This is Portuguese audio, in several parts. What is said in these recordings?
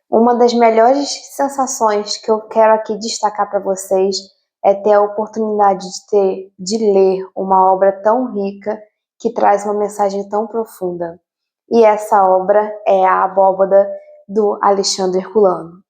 Uma das melhores sensações que eu quero aqui destacar para vocês é ter a oportunidade de ler uma obra tão rica que traz uma mensagem tão profunda. E essa obra é A Abóbada, do Alexandre Herculano,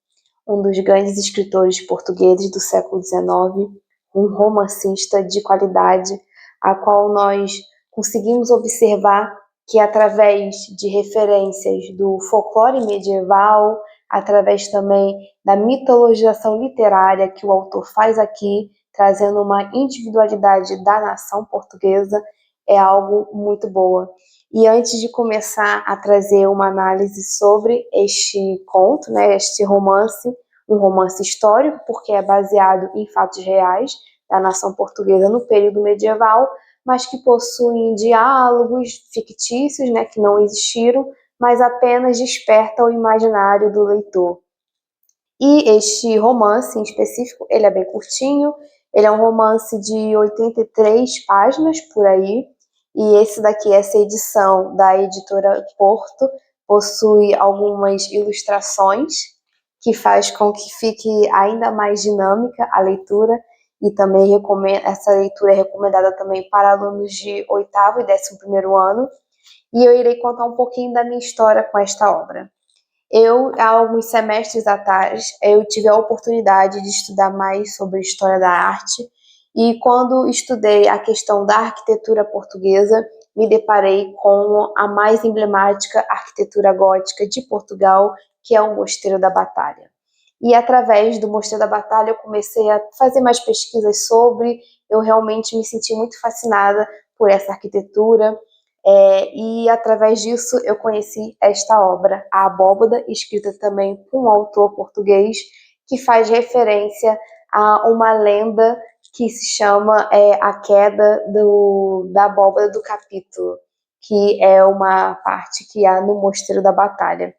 um dos grandes escritores portugueses do século XIX, um romancista de qualidade, a qual nós conseguimos observar que, através de referências do folclore medieval, através também da mitologização literária que o autor faz aqui, trazendo uma individualidade da nação portuguesa, é algo muito boa. E antes de começar a trazer uma análise sobre este conto, né, este romance, um romance histórico, porque é baseado em fatos reais da nação portuguesa no período medieval, mas que possuem diálogos fictícios, né, que não existiram, mas apenas desperta o imaginário do leitor. E este romance em específico, ele é bem curtinho, ele é um romance de 83 páginas por aí, e esse daqui, essa edição da editora Porto, possui algumas ilustrações que faz com que fique ainda mais dinâmica a leitura, e também essa leitura é recomendada também para alunos de 8º e 11º ano, e eu irei contar um pouquinho da minha história com esta obra. Há alguns semestres atrás, eu tive a oportunidade de estudar mais sobre história da arte, e quando estudei a questão da arquitetura portuguesa, me deparei com a mais emblemática arquitetura gótica de Portugal, que é o Mosteiro da Batalha. E através do Mosteiro da Batalha eu comecei a fazer mais pesquisas sobre, eu realmente me senti muito fascinada por essa arquitetura, e através disso eu conheci esta obra, A Abóbada, escrita também por um autor português, que faz referência a uma lenda que se chama A Queda da Abóbada do Capítulo, que é uma parte que há no Mosteiro da Batalha.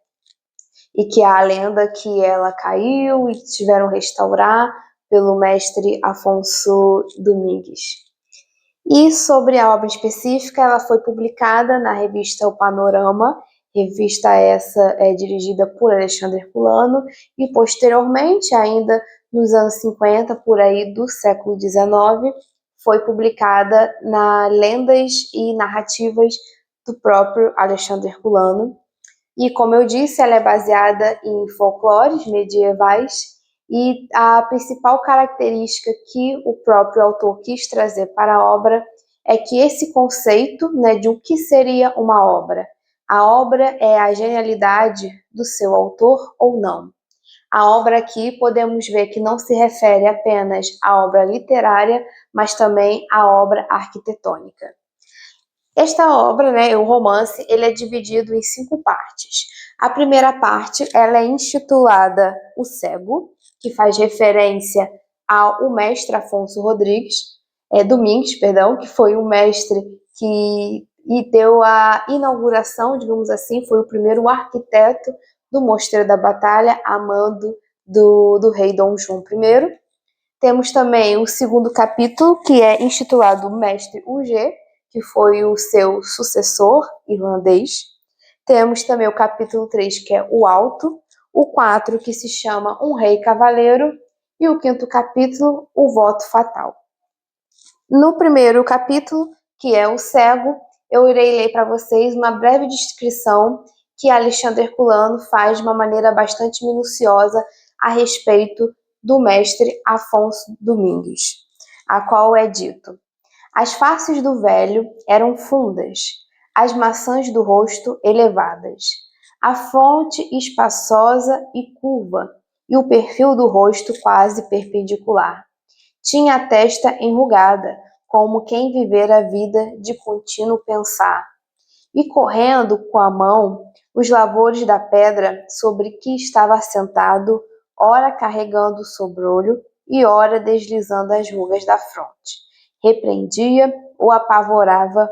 E que há a lenda que ela caiu e tiveram restaurar pelo mestre Afonso Domingues. E sobre a obra específica, ela foi publicada na revista O Panorama, revista essa dirigida por Alexandre Herculano, e posteriormente, ainda nos anos 50, por aí do século XIX, foi publicada na Lendas e Narrativas do próprio Alexandre Herculano. E, como eu disse, ela é baseada em folclores medievais, e a principal característica que o próprio autor quis trazer para a obra é que esse conceito, né, de o que seria uma obra. A obra é a genialidade do seu autor ou não. A obra aqui podemos ver que não se refere apenas à obra literária, mas também à obra arquitetônica. Esta obra, né, o romance, ele é dividido em 5 partes. A primeira parte, ela é intitulada O Cego, que faz referência ao mestre Afonso Domingues, que foi o mestre que deu a inauguração, digamos assim, foi o primeiro arquiteto do Mosteiro da Batalha, a mando do rei Dom João I. Temos também o segundo capítulo, que é intitulado Mestre UG, que foi o seu sucessor irlandês. Temos também o capítulo 3, que é o Alto, o 4, que se chama Um Rei Cavaleiro, e o 5º capítulo, O Voto Fatal. No primeiro capítulo, que é o Cego, eu irei ler para vocês uma breve descrição que Alexandre Herculano faz de uma maneira bastante minuciosa a respeito do mestre Afonso Domingues, a qual é dito: as faces do velho eram fundas, as maçãs do rosto elevadas, a fronte espaçosa e curva, e o perfil do rosto quase perpendicular. Tinha a testa enrugada, como quem vivera a vida de contínuo pensar, e correndo com a mão os lavores da pedra sobre que estava assentado, ora carregando o sobrolho e ora deslizando as rugas da fronte. Repreendia ou apavorava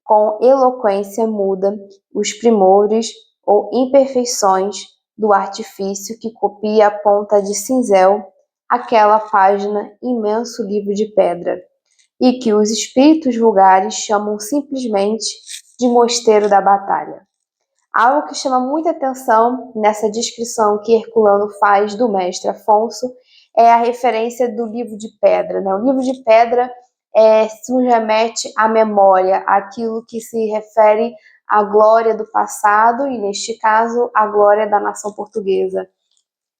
com eloquência muda os primores ou imperfeições do artifício que copia a ponta de cinzel aquela página imenso livro de pedra, e que os espíritos vulgares chamam simplesmente de Mosteiro da Batalha. Algo que chama muita atenção nessa descrição que Herculano faz do mestre Afonso é a referência do livro de pedra, né? O livro de pedra nos remete à memória, àquilo que se refere à glória do passado e, neste caso, à glória da nação portuguesa,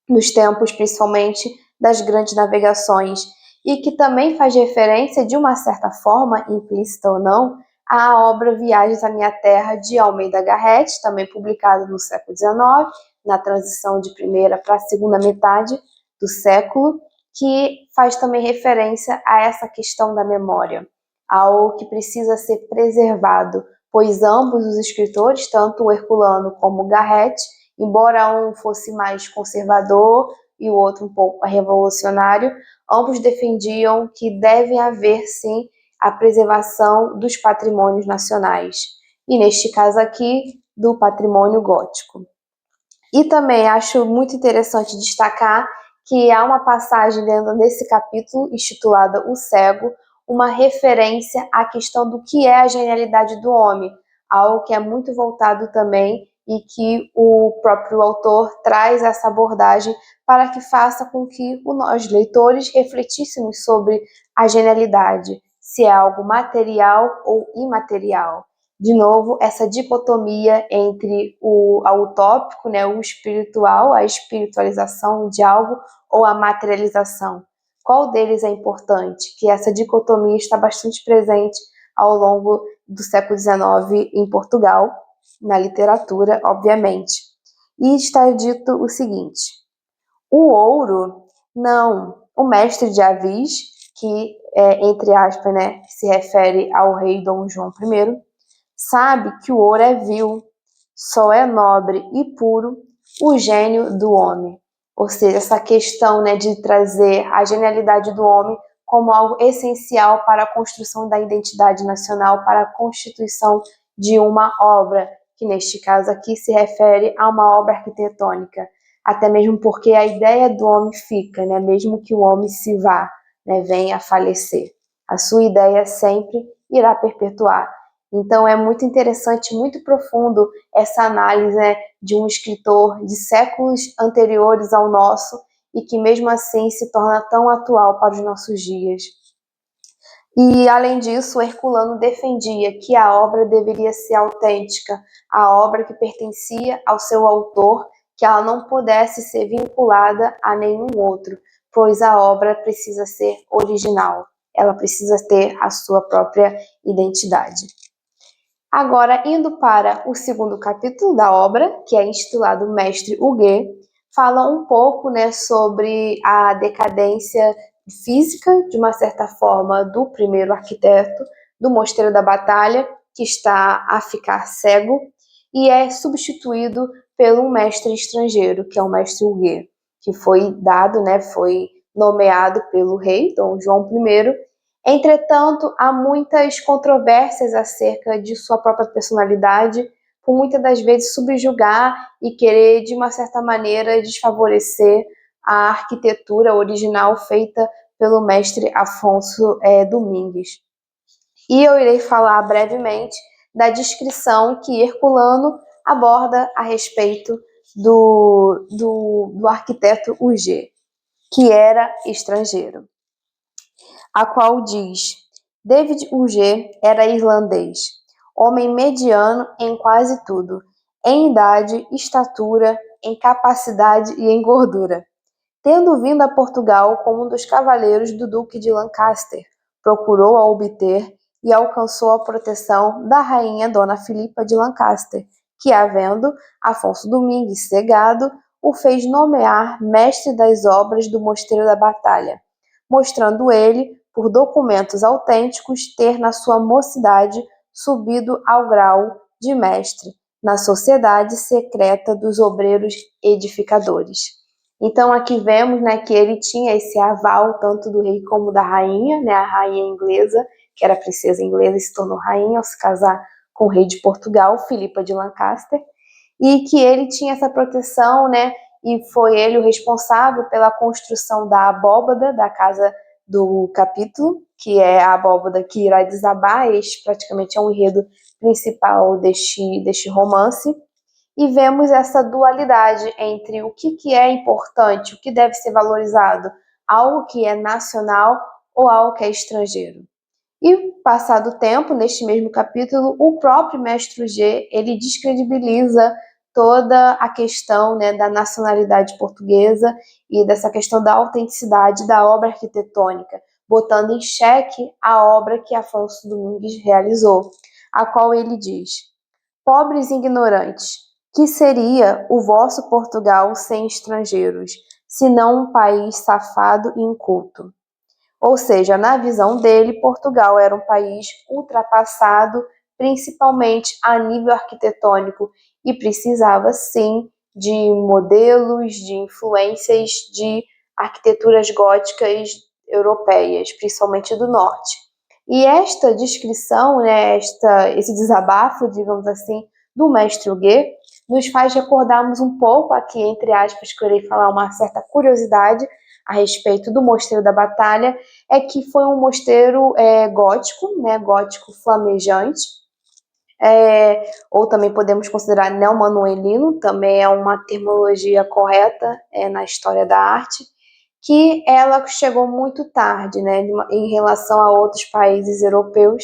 nos tempos principalmente das grandes navegações, e que também faz referência, de uma certa forma, implícita ou não, à obra Viagens à Minha Terra, de Almeida Garrett, também publicado no século XIX, na transição de primeira para a segunda metade do século, que faz também referência a essa questão da memória, algo que precisa ser preservado, pois ambos os escritores, tanto o Herculano como o Garrett, embora um fosse mais conservador e o outro um pouco revolucionário, ambos defendiam que deve haver, sim, a preservação dos patrimônios nacionais, e neste caso aqui, do patrimônio gótico. E também acho muito interessante destacar que há uma passagem dentro desse capítulo, intitulada O Cego, uma referência à questão do que é a genialidade do homem, algo que é muito voltado também e que o próprio autor traz essa abordagem para que faça com que nós, leitores, refletíssemos sobre a genialidade, se é algo material ou imaterial. De novo, essa dicotomia entre o utópico, né, o espiritual, a espiritualização de algo, ou a materialização. Qual deles é importante? Que essa dicotomia está bastante presente ao longo do século XIX em Portugal, na literatura, obviamente. E está dito o seguinte: o ouro, não. O mestre de Avis, que entre aspas, né, se refere ao rei Dom João I, sabe que o ouro é vil, só é nobre e puro o gênio do homem. Ou seja, essa questão, né, de trazer a genialidade do homem como algo essencial para a construção da identidade nacional, para a constituição de uma obra, que neste caso aqui se refere a uma obra arquitetônica, até mesmo porque a ideia do homem fica, né, mesmo que o homem se vá, né, venha a falecer. A sua ideia sempre irá perpetuar. Então é muito interessante, muito profundo essa análise, né, de um escritor de séculos anteriores ao nosso e que mesmo assim se torna tão atual para os nossos dias. E além disso, o Herculano defendia que a obra deveria ser autêntica, a obra que pertencia ao seu autor, que ela não pudesse ser vinculada a nenhum outro, pois a obra precisa ser original, ela precisa ter a sua própria identidade. Agora, indo para o segundo capítulo da obra, que é intitulado Mestre Huguet, fala um pouco, né, sobre a decadência física, de uma certa forma, do primeiro arquiteto do Mosteiro da Batalha, que está a ficar cego, e é substituído pelo mestre estrangeiro, que é o mestre Huguet, que foi dado, né, foi nomeado pelo rei Dom João I. Entretanto, há muitas controvérsias acerca de sua própria personalidade, por muitas das vezes subjugar e querer, de uma certa maneira, desfavorecer a arquitetura original feita pelo mestre Afonso Domingues. E eu irei falar brevemente da descrição que Herculano aborda a respeito do arquiteto Huguet, que era estrangeiro, a qual diz: David Huguet era irlandês, homem mediano em quase tudo, em idade, estatura, em capacidade e em gordura. Tendo vindo a Portugal como um dos cavaleiros do Duque de Lancaster, procurou a obter e alcançou a proteção da rainha Dona Filipa de Lancaster, que, havendo Afonso Domingues cegado, o fez nomear mestre das obras do Mosteiro da Batalha, mostrando ele, por documentos autênticos, ter na sua mocidade subido ao grau de mestre, na sociedade secreta dos obreiros edificadores. Então aqui vemos, né, que ele tinha esse aval tanto do rei como da rainha, né, a rainha inglesa, que era princesa inglesa e se tornou rainha ao se casar com o rei de Portugal, Filipa de Lancaster, e que ele tinha essa proteção, né, e foi ele o responsável pela construção da abóbada da casa do capítulo, que é a abóbada que irá desabar. Este praticamente é um enredo principal deste romance. e vemos essa dualidade entre o que é importante, o que deve ser valorizado, algo que é nacional ou algo que é estrangeiro. E, passado o tempo, neste mesmo capítulo, o próprio Mestre G, ele descredibiliza toda a questão, né, da nacionalidade portuguesa e dessa questão da autenticidade da obra arquitetônica, botando em xeque a obra que Afonso Domingues realizou, a qual ele diz: pobres ignorantes, que seria o vosso Portugal sem estrangeiros, senão um país safado e inculto? Ou seja, na visão dele, Portugal era um país ultrapassado, principalmente a nível arquitetônico, e precisava sim de modelos, de influências de arquiteturas góticas europeias, principalmente do norte. E esta descrição, né, esse desabafo, digamos assim, do mestre Huguet, nos faz recordarmos um pouco aqui, entre aspas, que eu irei falar uma certa curiosidade a respeito do Mosteiro da Batalha, é que foi um mosteiro gótico, né, gótico flamejante, ou também podemos considerar neomanuelino, também é uma terminologia correta na história da arte, que ela chegou muito tarde, né, em relação a outros países europeus,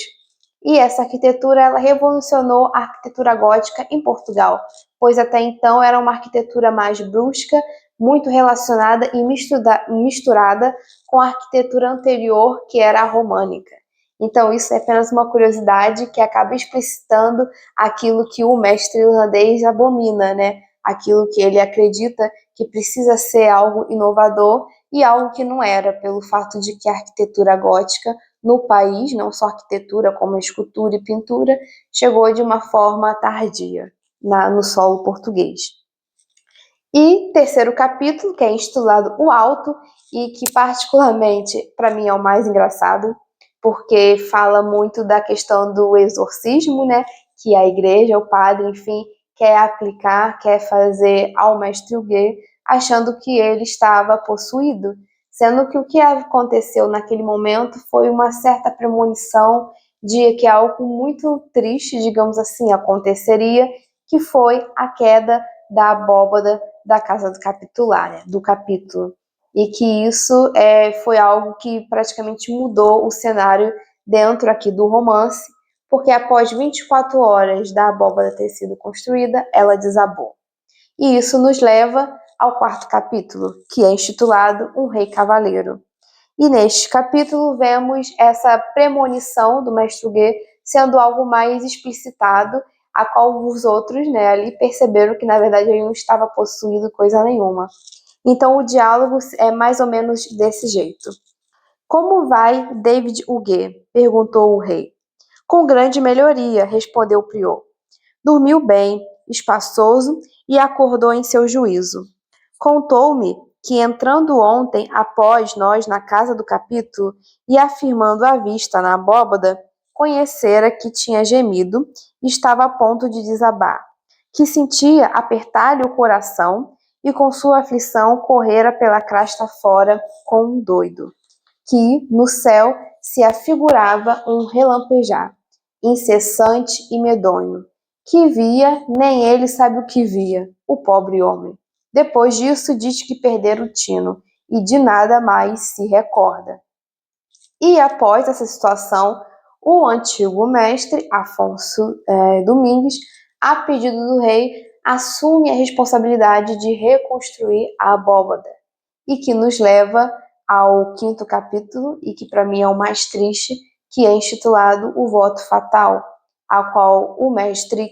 e essa arquitetura ela revolucionou a arquitetura gótica em Portugal, pois até então era uma arquitetura mais brusca, muito relacionada e misturada com a arquitetura anterior, que era a românica. Então, isso é apenas uma curiosidade que acaba explicitando aquilo que o mestre irlandês abomina, né? Aquilo que ele acredita que precisa ser algo inovador e algo que não era, pelo fato de que a arquitetura gótica no país, não só arquitetura, como escultura e pintura, chegou de uma forma tardia no solo português. E terceiro capítulo, que é intitulado O Alto, e que particularmente para mim é o mais engraçado, porque fala muito da questão do exorcismo, né, que a igreja, o padre, enfim, quer aplicar, quer fazer ao mestre Huguet, achando que ele estava possuído, sendo que o que aconteceu naquele momento foi uma certa premonição de que algo muito triste, digamos assim, aconteceria, que foi a queda da abóbada da casa do capitular, né, do capítulo, e que isso foi algo que praticamente mudou o cenário dentro aqui do romance, porque após 24 horas da abóbada ter sido construída, ela desabou. E isso nos leva ao quarto capítulo, que é intitulado Um Rei Cavaleiro. E neste capítulo vemos essa premonição do mestre Huguet sendo algo mais explicitado, a qual os outros, né, ali perceberam que na verdade ele não estava possuído coisa nenhuma. Então o diálogo é mais ou menos desse jeito. Como vai David Huguet? Perguntou o rei. Com grande melhoria, respondeu o prior. Dormiu bem, espaçoso e acordou em seu juízo. Contou-me que, entrando ontem após nós na casa do capítulo e afirmando a vista na abóbada, conhecera que tinha gemido e estava a ponto de desabar, que sentia apertar-lhe o coração e com sua aflição correra pela crasta fora com um doido, que no céu se afigurava um relampejar, incessante e medonho, que via, nem ele sabe o que via, o pobre homem. Depois disso, diz que perdera o tino e de nada mais se recorda. E após essa situação, o antigo mestre, Afonso Domingues, a pedido do rei, assume a responsabilidade de reconstruir a abóbada, e que nos leva ao quinto capítulo, e que para mim é o mais triste, que é intitulado O Voto Fatal, a qual o mestre,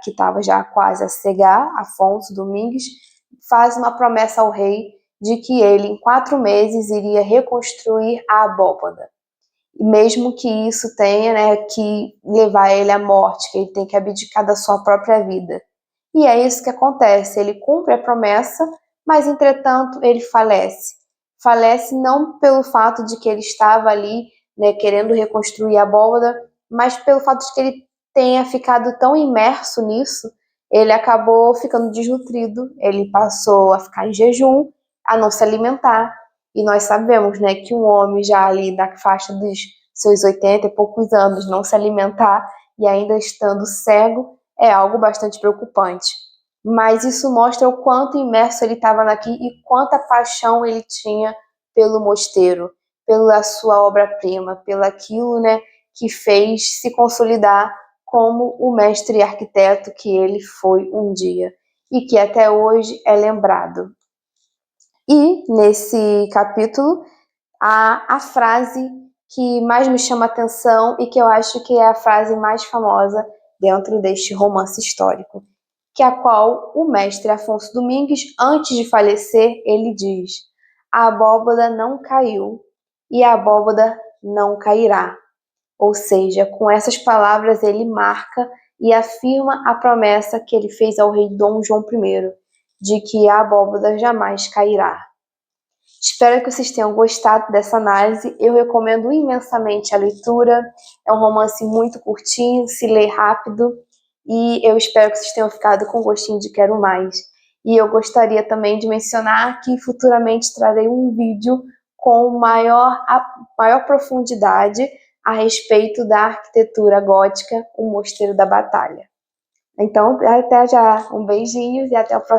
que estava já quase a cegar, Afonso Domingues, faz uma promessa ao rei de que ele, em 4 meses, iria reconstruir a abóbada. E mesmo que isso tenha, né, que levar ele à morte, que ele tem que abdicar da sua própria vida. E é isso que acontece, ele cumpre a promessa, mas entretanto ele falece. Falece não pelo fato de que ele estava ali, né, querendo reconstruir a abóbada, mas pelo fato de que ele tenha ficado tão imerso nisso, ele acabou ficando desnutrido, ele passou a ficar em jejum, a não se alimentar. E nós sabemos, né, que um homem já ali da faixa dos seus 80 e poucos anos não se alimentar e ainda estando cego é algo bastante preocupante. mas isso mostra o quanto imerso ele estava naquilo e quanta paixão ele tinha pelo mosteiro, pela sua obra-prima, pelo aquilo, né, que fez se consolidar como o mestre arquiteto que ele foi um dia e que até hoje é lembrado. E nesse capítulo há a frase que mais me chama a atenção e que eu acho que é a frase mais famosa dentro deste romance histórico, que é a qual o mestre Afonso Domingues, antes de falecer, ele diz: a abóbada não caiu e a abóbada não cairá. Ou seja, com essas palavras ele marca e afirma a promessa que ele fez ao rei Dom João I, de que a abóbada jamais cairá. Espero que vocês tenham gostado dessa análise. Eu recomendo imensamente a leitura. É um romance muito curtinho, se lê rápido, e eu espero que vocês tenham ficado com gostinho de quero mais. E eu gostaria também de mencionar que futuramente trarei um vídeo com maior profundidade a respeito da arquitetura gótica, o Mosteiro da Batalha. Então, até já. Um beijinho e até o próximo.